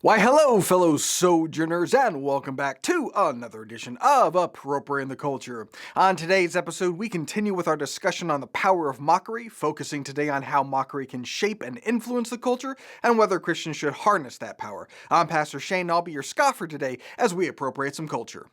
Why hello fellow sojourners and welcome back to another edition of Appropriating the Culture. On today's episode we continue with our discussion on the power of mockery, focusing today on how mockery can shape and influence the culture and whether Christians should harness that power. I'm Pastor Shane and I'll be your scoffer today as we appropriate some culture.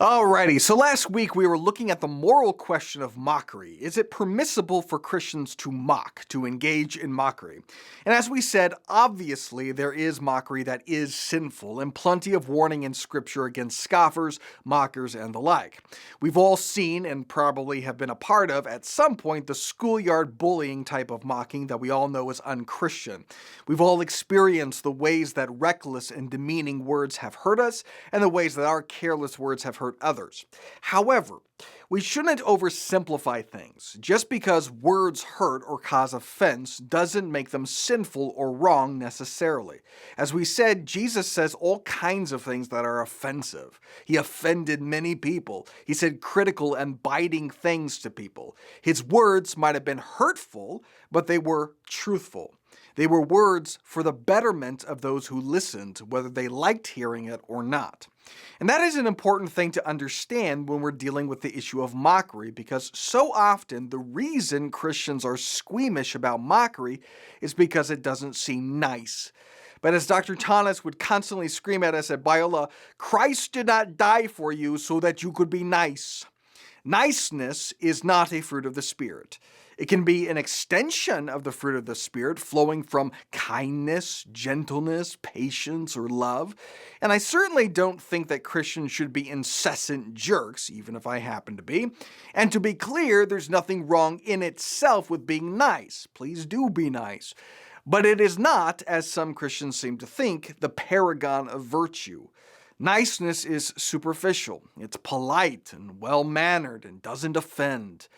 Alrighty, so last week we were looking at the moral question of mockery. Is it permissible for Christians to mock, to engage in mockery? And as we said, obviously there is mockery that is sinful, and plenty of warning in Scripture against scoffers, mockers, and the like. We've all seen, and probably have been a part of, at some point, the schoolyard bullying type of mocking that we all know is unchristian. We've all experienced the ways that reckless and demeaning words have hurt us, and the ways that our careless words have hurt others. However, we shouldn't oversimplify things. Just because words hurt or cause offense doesn't make them sinful or wrong necessarily. As we said, Jesus says all kinds of things that are offensive. He offended many people. He said critical and biting things to people. His words might have been hurtful, but they were truthful. They were words for the betterment of those who listened, whether they liked hearing it or not. And that is an important thing to understand when we're dealing with the issue of mockery, because so often the reason Christians are squeamish about mockery is because it doesn't seem nice. But as Dr. Thomas would constantly scream at us at Biola, Christ did not die for you so that you could be nice. Niceness is not a fruit of the Spirit. It can be an extension of the fruit of the Spirit, flowing from kindness, gentleness, patience, or love. And I certainly don't think that Christians should be incessant jerks, even if I happen to be. And to be clear, there's nothing wrong in itself with being nice. Please do be nice. But it is not, as some Christians seem to think, the paragon of virtue. Niceness is superficial. It's polite and well-mannered and doesn't offend.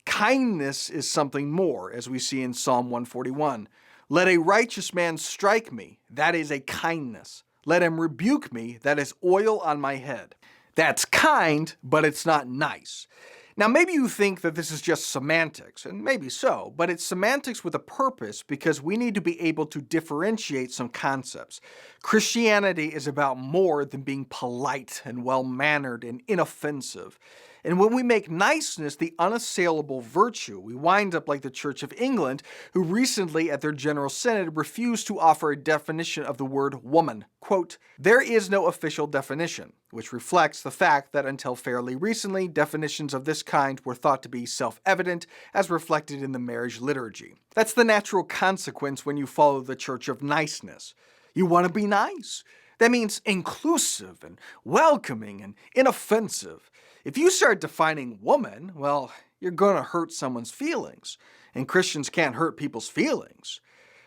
Kindness is something more, as we see in Psalm 141. Let a righteous man strike me, that is a kindness. Let him rebuke me, that is oil on my head. That's kind, but it's not nice. Now maybe you think that this is just semantics, and maybe so, but it's semantics with a purpose because we need to be able to differentiate some concepts. Christianity is about more than being polite and well-mannered and inoffensive. And when we make niceness the unassailable virtue, we wind up like the Church of England, who recently at their General Synod refused to offer a definition of the word woman. Quote, there is no official definition, which reflects the fact that until fairly recently, definitions of this kind were thought to be self-evident as reflected in the marriage liturgy. That's the natural consequence when you follow the Church of Niceness. You want to be nice. That means inclusive and welcoming and inoffensive. If you start defining woman, well, you're going to hurt someone's feelings, and Christians can't hurt people's feelings.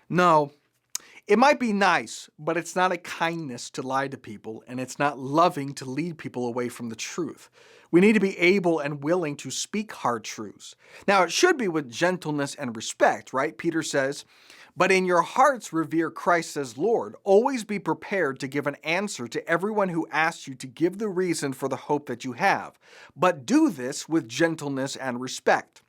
No, it might be nice, but it's not a kindness to lie to people, and it's not loving to lead people away from the truth. We need to be able and willing to speak hard truths. Now, it should be with gentleness and respect, right? Peter says, but in your hearts revere Christ as Lord. Always be prepared to give an answer to everyone who asks you to give the reason for the hope that you have. But do this with gentleness and respect.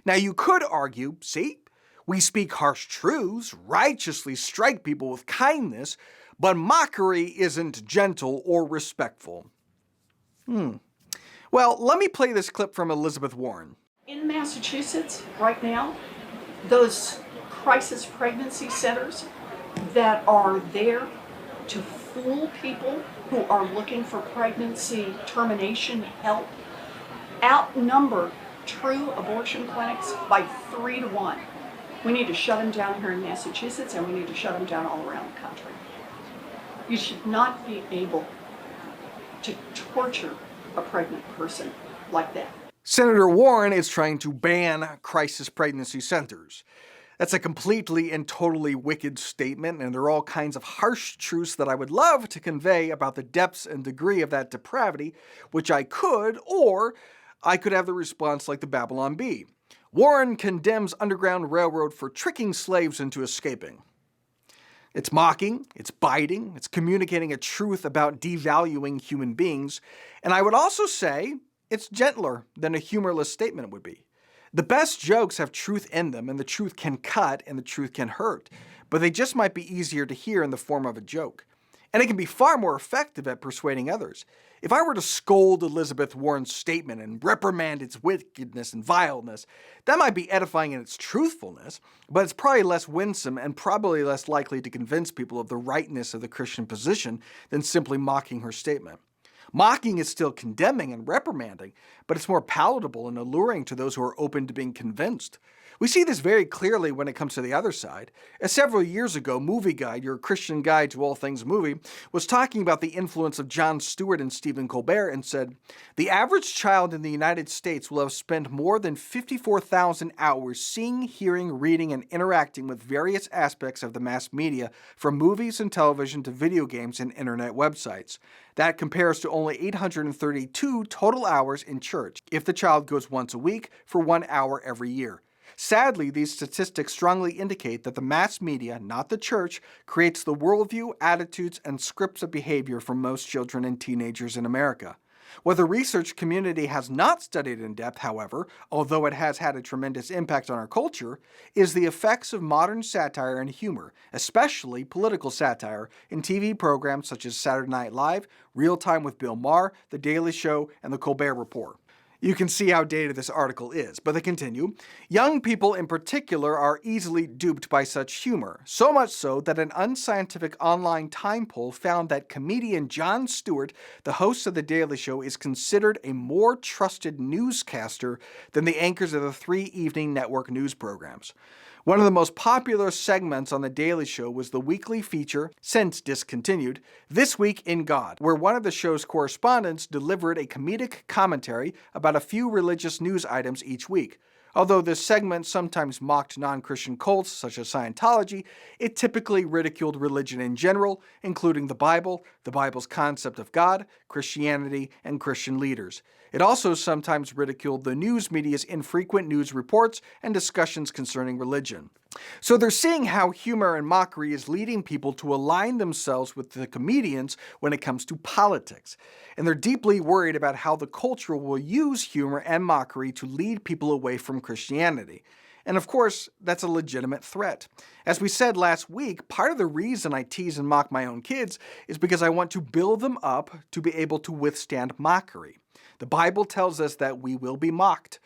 Now you could argue, see, we speak harsh truths, righteously strike people with kindness, but mockery isn't gentle or respectful. Well, let me play this clip from Elizabeth Warren. In Massachusetts right now, those crisis pregnancy centers that are there to fool people who are looking for pregnancy termination help outnumber true abortion clinics by 3 to 1. We need to shut them down here in Massachusetts, and we need to shut them down all around the country. You should not be able to torture a pregnant person like that. Senator Warren is trying to ban crisis pregnancy centers. That's a completely and totally wicked statement, and there are all kinds of harsh truths that I would love to convey about the depths and degree of that depravity, which I could, or I could have the response like the Babylon Bee. Warren condemns Underground Railroad for tricking slaves into escaping. It's mocking, it's biting, it's communicating a truth about devaluing human beings, and I would also say it's gentler than a humorless statement would be. The best jokes have truth in them, and the truth can cut and the truth can hurt, but they just might be easier to hear in the form of a joke. And it can be far more effective at persuading others. If I were to scold Elizabeth Warren's statement and reprimand its wickedness and vileness, that might be edifying in its truthfulness, but it's probably less winsome and probably less likely to convince people of the rightness of the Christian position than simply mocking her statement. Mocking is still condemning and reprimanding, but it's more palatable and alluring to those who are open to being convinced. We see this very clearly when it comes to the other side. Several years ago, Movie Guide, your Christian guide to all things movie, was talking about the influence of Jon Stewart and Stephen Colbert and said, "The average child in the United States will have spent more than 54,000 hours seeing, hearing, reading, and interacting with various aspects of the mass media, from movies and television to video games and internet websites. That compares to only 832 total hours in church, if the child goes once a week for 1 hour every year." Sadly, these statistics strongly indicate that the mass media, not the church, creates the worldview, attitudes, and scripts of behavior for most children and teenagers in America. What the research community has not studied in depth, however, although it has had a tremendous impact on our culture, is the effects of modern satire and humor, especially political satire, in TV programs such as Saturday Night Live, Real Time with Bill Maher, The Daily Show, and The Colbert Report. You can see how dated this article is, but they continue. Young people in particular are easily duped by such humor, so much so that an unscientific online time poll found that comedian Jon Stewart, the host of The Daily Show, is considered a more trusted newscaster than the anchors of the 3 evening network news programs. One of the most popular segments on The Daily Show was the weekly feature, since discontinued, This Week in God, where one of the show's correspondents delivered a comedic commentary about a few religious news items each week. Although this segment sometimes mocked non-Christian cults such as Scientology, it typically ridiculed religion in general, including the Bible's concept of God, Christianity, and Christian leaders. It also sometimes ridiculed the news media's infrequent news reports and discussions concerning religion. So they're seeing how humor and mockery is leading people to align themselves with the comedians when it comes to politics. And they're deeply worried about how the culture will use humor and mockery to lead people away from Christianity. And of course, that's a legitimate threat. As we said last week, part of the reason I tease and mock my own kids is because I want to build them up to be able to withstand mockery. The Bible tells us that we will be mocked.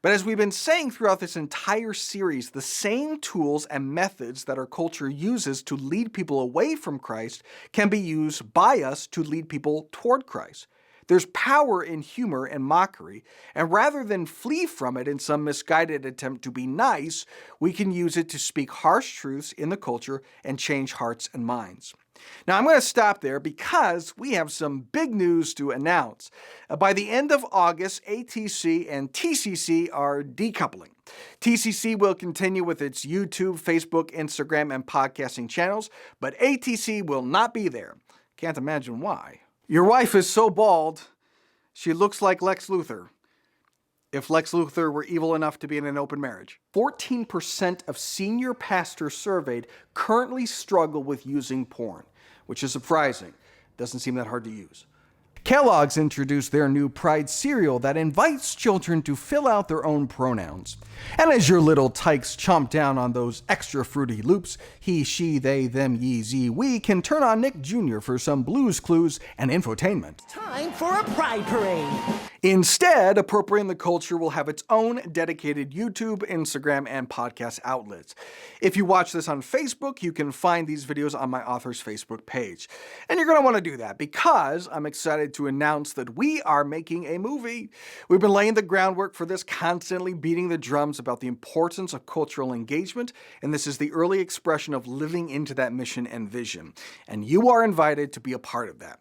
But as we've been saying throughout this entire series, the same tools and methods that our culture uses to lead people away from Christ can be used by us to lead people toward Christ. There's power in humor and mockery, and rather than flee from it in some misguided attempt to be nice, we can use it to speak harsh truths in the culture and change hearts and minds. Now, I'm going to stop there because we have some big news to announce. By the end of August, ATC and TCC are decoupling. TCC will continue with its YouTube, Facebook, Instagram, and podcasting channels, but ATC will not be there. Can't imagine why. Your wife is so bald, she looks like Lex Luthor. If Lex Luthor were evil enough to be in an open marriage. 14% of senior pastors surveyed currently struggle with using porn, which is surprising. Doesn't seem that hard to use. Kellogg's introduced their new Pride cereal that invites children to fill out their own pronouns. And as your little tykes chomp down on those extra fruity loops, he, she, they, them, ye, ze, we can turn on Nick Jr. for some Blues Clues and infotainment. Time for a Pride Parade! Instead, Appropriating the Culture will have its own dedicated YouTube, Instagram, and podcast outlets. If you watch this on Facebook, you can find these videos on my author's Facebook page. And you're going to want to do that because I'm excited to announce that we are making a movie. We've been laying the groundwork for this, constantly beating the drums about the importance of cultural engagement, and this is the early expression of living into that mission and vision. And you are invited to be a part of that.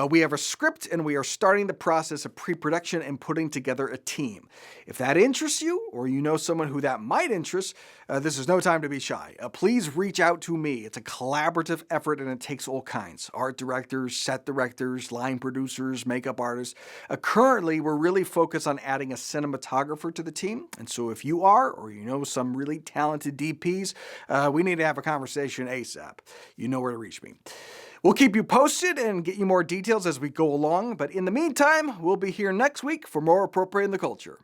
We have a script, and we are starting the process of pre-production direction and putting together a team. If that interests you, or you know someone who that might interest, this is no time to be shy. Please reach out to me. It's a collaborative effort and it takes all kinds. Art directors, set directors, line producers, makeup artists. Currently, we're really focused on adding a cinematographer to the team. And so if you are, or you know some really talented DPs, we need to have a conversation ASAP. You know where to reach me. We'll keep you posted and get you more details as we go along. But in the meantime, we'll be here next week for more Appropriating the Culture.